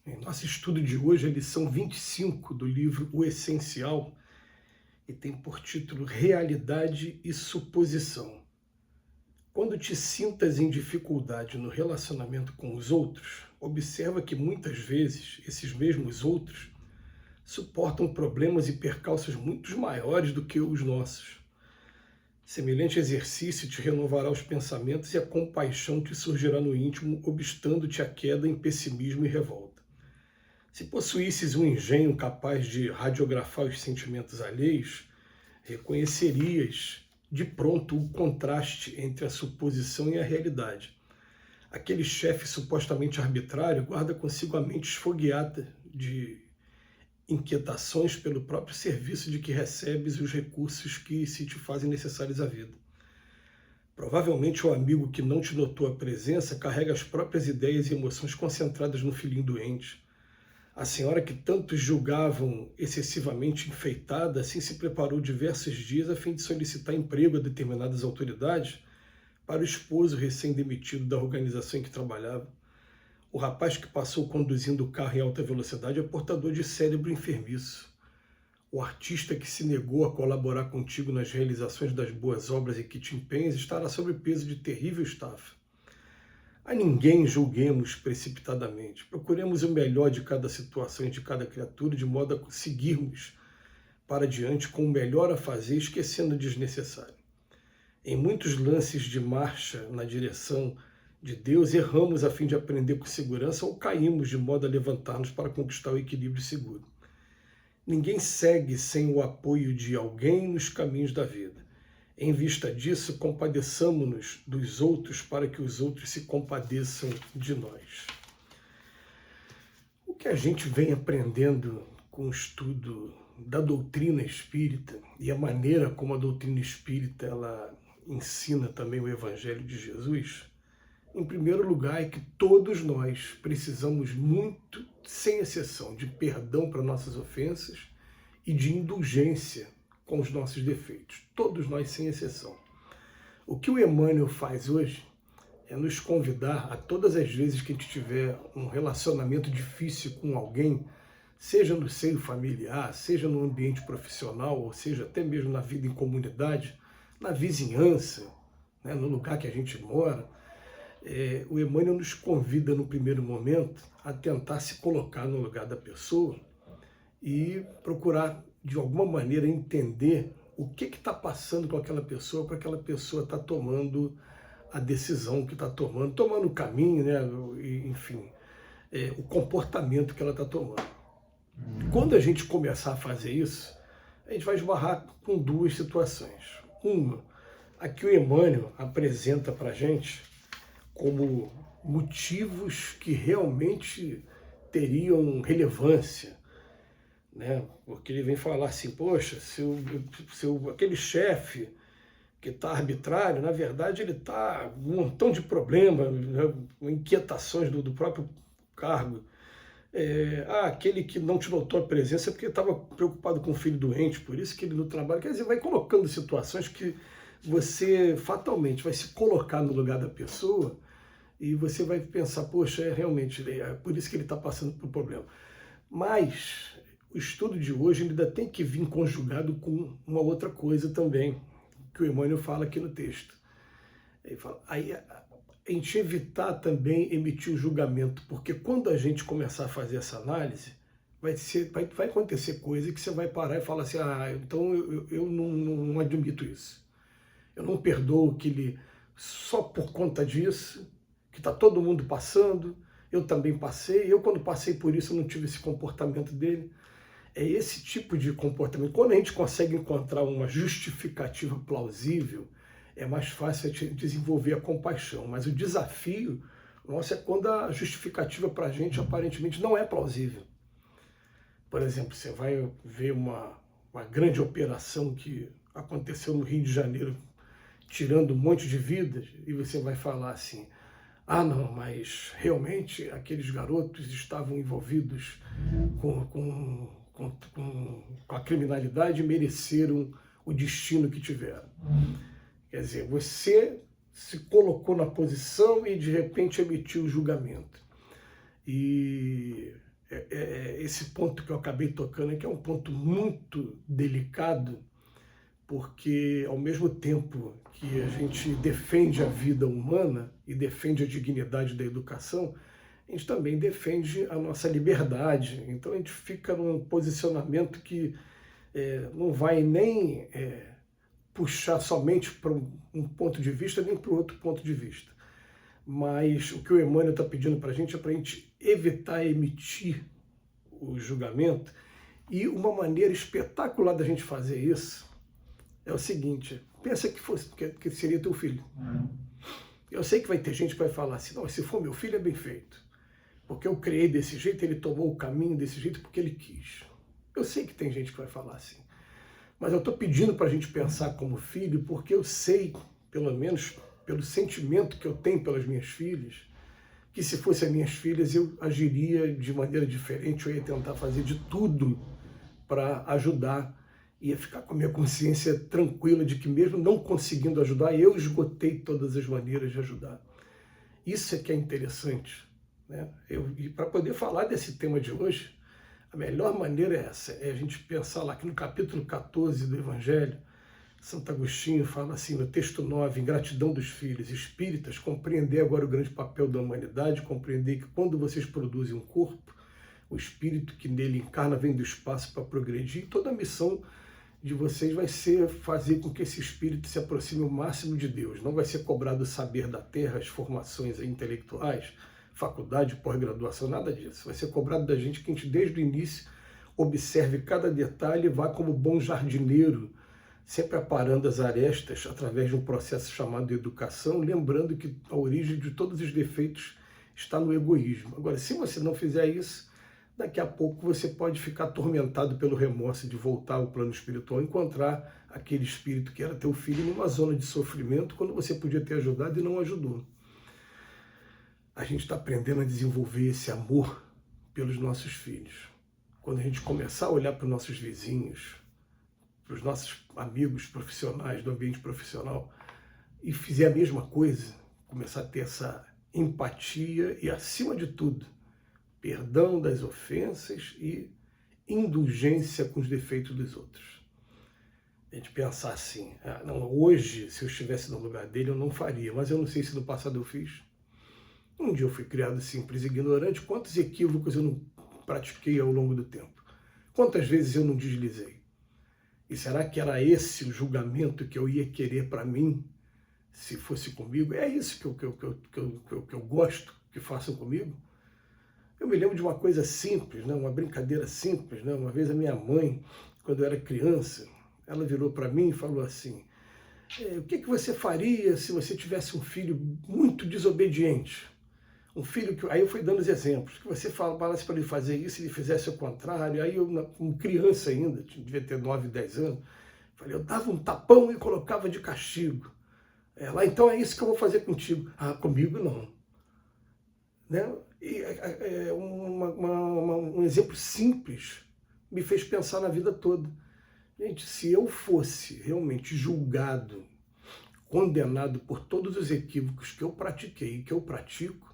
Em nosso estudo de hoje, a lição 25 do livro O Essencial, e tem por título Realidade e Suposição. Quando te sintas em dificuldade no relacionamento com os outros, observa que muitas vezes esses mesmos outros suportam problemas e percalços muito maiores do que os nossos. Semelhante exercício te renovará os pensamentos e a compaixão que surgirá no íntimo, obstando-te a queda em pessimismo e revolta. Se possuísses um engenho capaz de radiografar os sentimentos alheios, reconhecerias de pronto o contraste entre a suposição e a realidade. Aquele chefe supostamente arbitrário guarda consigo a mente esfogueada de inquietações pelo próprio serviço de que recebes os recursos que se te fazem necessários à vida. Provavelmente o amigo que não te notou a presença carrega as próprias ideias e emoções concentradas no filhinho doente. A senhora que tantos julgavam excessivamente enfeitada, assim se preparou diversos dias a fim de solicitar emprego a determinadas autoridades para o esposo recém-demitido da organização em que trabalhava. O rapaz que passou conduzindo o carro em alta velocidade é portador de cérebro enfermiço. O artista que se negou a colaborar contigo nas realizações das boas obras e que te empenhas estará sob peso de terrível estafa. A ninguém julguemos precipitadamente. Procuremos o melhor de cada situação e de cada criatura, de modo a seguirmos para diante com o melhor a fazer, esquecendo o desnecessário. Em muitos lances de marcha na direção de Deus, erramos a fim de aprender com segurança ou caímos de modo a levantar-nos para conquistar o equilíbrio seguro. Ninguém segue sem o apoio de alguém nos caminhos da vida. Em vista disso, compadeçamo-nos dos outros para que os outros se compadeçam de nós. O que a gente vem aprendendo com o estudo da doutrina espírita e a maneira como a doutrina espírita ela ensina também o Evangelho de Jesus, em primeiro lugar, é que todos nós precisamos muito, sem exceção, de perdão para nossas ofensas e de indulgência com os nossos defeitos. Todos nós, sem exceção. O que o Emmanuel faz hoje é nos convidar a todas as vezes que a gente tiver um relacionamento difícil com alguém, seja no seio familiar, seja no ambiente profissional, ou seja até mesmo na vida em comunidade, na vizinhança, né, no lugar que a gente mora, o Emmanuel nos convida no primeiro momento a tentar se colocar no lugar da pessoa e procurar de alguma maneira entender o que está passando com aquela pessoa para aquela pessoa estar tomando a decisão que está tomando o caminho, né, enfim, o comportamento que ela está tomando. Quando a gente começar a fazer isso, a gente vai esbarrar com duas situações. Uma, a que o Emmanuel apresenta para a gente como motivos que realmente teriam relevância, né? Porque ele vem falar assim, poxa, aquele chefe que está arbitrário, na verdade ele está com um montão de problemas, né? Inquietações do próprio cargo. Aquele que não te notou a presença é porque estava preocupado com o filho doente, por isso que ele no trabalho, quer dizer, vai colocando situações que você fatalmente vai se colocar no lugar da pessoa e você vai pensar, poxa, realmente, é por isso que ele está passando por problema. Mas o estudo de hoje ainda tem que vir conjugado com uma outra coisa também, que o Emmanuel fala aqui no texto. Ele fala, aí a gente evitar também emitir o julgamento, porque quando a gente começar a fazer essa análise, vai acontecer coisa que você vai parar e falar assim, então eu não admito isso. Eu não perdoo que ele, só por conta disso, que está todo mundo passando, eu também passei, eu quando passei por isso eu não tive esse comportamento dele. É esse tipo de comportamento. Quando a gente consegue encontrar uma justificativa plausível, é mais fácil de desenvolver a compaixão. Mas o desafio nosso é quando a justificativa para a gente aparentemente não é plausível. Por exemplo, você vai ver uma grande operação que aconteceu no Rio de Janeiro, tirando um monte de vidas, e você vai falar assim, não, mas realmente aqueles garotos estavam envolvidos com a criminalidade e mereceram o destino que tiveram. Quer dizer, você se colocou na posição e de repente emitiu o julgamento. E esse ponto que eu acabei tocando aqui é um ponto muito delicado, porque ao mesmo tempo que a gente defende a vida humana e defende a dignidade da educação, a gente também defende a nossa liberdade. Então a gente fica num posicionamento que não vai nem puxar somente para um ponto de vista, nem para o outro ponto de vista. Mas o que o Emmanuel está pedindo para a gente é para a gente evitar emitir o julgamento. E uma maneira espetacular da gente fazer isso é o seguinte: pensa que seria teu filho. Eu sei que vai ter gente que vai falar assim, não, se for meu filho é bem feito, porque eu criei desse jeito, ele tomou o caminho desse jeito porque ele quis. Eu sei que tem gente que vai falar assim, mas eu estou pedindo para a gente pensar como filho, porque eu sei, pelo menos pelo sentimento que eu tenho pelas minhas filhas, que se fossem as minhas filhas eu agiria de maneira diferente, eu ia tentar fazer de tudo para ajudar, ia ficar com a minha consciência tranquila de que mesmo não conseguindo ajudar, eu esgotei todas as maneiras de ajudar. Isso é que é interessante, né? E para poder falar desse tema de hoje, a melhor maneira é essa, é a gente pensar lá que no capítulo 14 do Evangelho, Santo Agostinho fala assim, no texto 9, ingratidão dos filhos, espíritas, compreender agora o grande papel da humanidade, compreender que quando vocês produzem um corpo, o espírito que nele encarna vem do espaço para progredir, e toda a missão de vocês vai ser fazer com que esse espírito se aproxime o máximo de Deus. Não vai ser cobrado o saber da terra, as formações intelectuais, faculdade, pós-graduação, nada disso. Vai ser cobrado da gente que a gente desde o início observe cada detalhe e vá como bom jardineiro, sempre aparando as arestas através de um processo chamado educação, lembrando que a origem de todos os defeitos está no egoísmo. Agora, se você não fizer isso, daqui a pouco você pode ficar atormentado pelo remorso de voltar ao plano espiritual, encontrar aquele espírito que era teu filho numa zona de sofrimento, quando você podia ter ajudado e não ajudou. A gente está aprendendo a desenvolver esse amor pelos nossos filhos. Quando a gente começar a olhar para os nossos vizinhos, para os nossos amigos profissionais, do ambiente profissional, e fizer a mesma coisa, começar a ter essa empatia e, acima de tudo, perdão das ofensas e indulgência com os defeitos dos outros. A gente pensar assim, não, hoje, se eu estivesse no lugar dele, eu não faria, mas eu não sei se no passado eu fiz. Um dia eu fui criado simples e ignorante, quantos equívocos eu não pratiquei ao longo do tempo? Quantas vezes eu não deslizei? E será que era esse o julgamento que eu ia querer para mim, se fosse comigo? É isso que eu gosto que façam comigo? Eu me lembro de uma coisa simples, né? Uma brincadeira simples, né? Uma vez a minha mãe, quando eu era criança, ela virou para mim e falou assim, o que você faria se você tivesse um filho muito desobediente? Um filho que... Aí eu fui dando os exemplos, que você falasse para ele fazer isso, ele fizesse o contrário. Aí eu, como criança ainda, devia ter 9, 10 anos, falei, eu dava um tapão e colocava de castigo. Ela, então é isso que eu vou fazer contigo. Ah, comigo não. Né? E um exemplo simples me fez pensar na vida toda. Gente, se eu fosse realmente julgado, condenado por todos os equívocos que eu pratiquei e que eu pratico,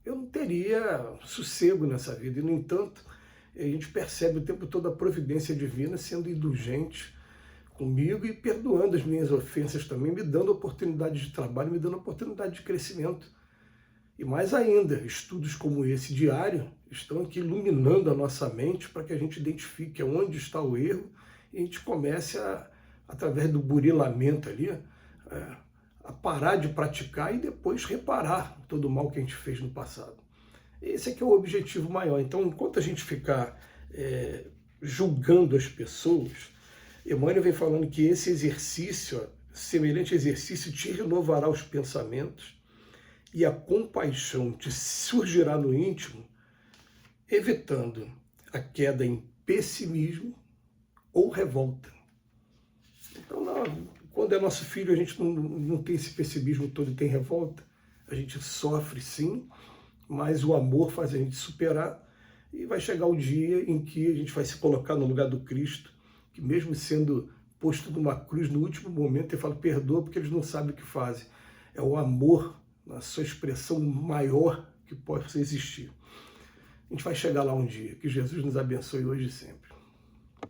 eu não teria sossego nessa vida. E, no entanto, a gente percebe o tempo todo a providência divina sendo indulgente comigo e perdoando as minhas ofensas também, me dando oportunidade de trabalho, me dando oportunidade de crescimento. E mais ainda, estudos como esse diário estão aqui iluminando a nossa mente para que a gente identifique onde está o erro e a gente comece através do burilamento ali, a parar de praticar e depois reparar todo o mal que a gente fez no passado. Esse aqui é o objetivo maior. Então, enquanto a gente ficar julgando as pessoas, Emmanuel vem falando que esse exercício, semelhante exercício, te renovará os pensamentos e a compaixão te surgirá no íntimo, evitando a queda em pessimismo ou revolta. Então, quando é nosso filho, a gente não tem esse pessimismo todo e tem revolta. A gente sofre, sim, mas o amor faz a gente superar e vai chegar o dia em que a gente vai se colocar no lugar do Cristo, que mesmo sendo posto numa cruz no último momento, ele fala, perdoa porque eles não sabem o que fazem. É o amor na sua expressão maior que possa existir. A gente vai chegar lá um dia. Que Jesus nos abençoe hoje e sempre.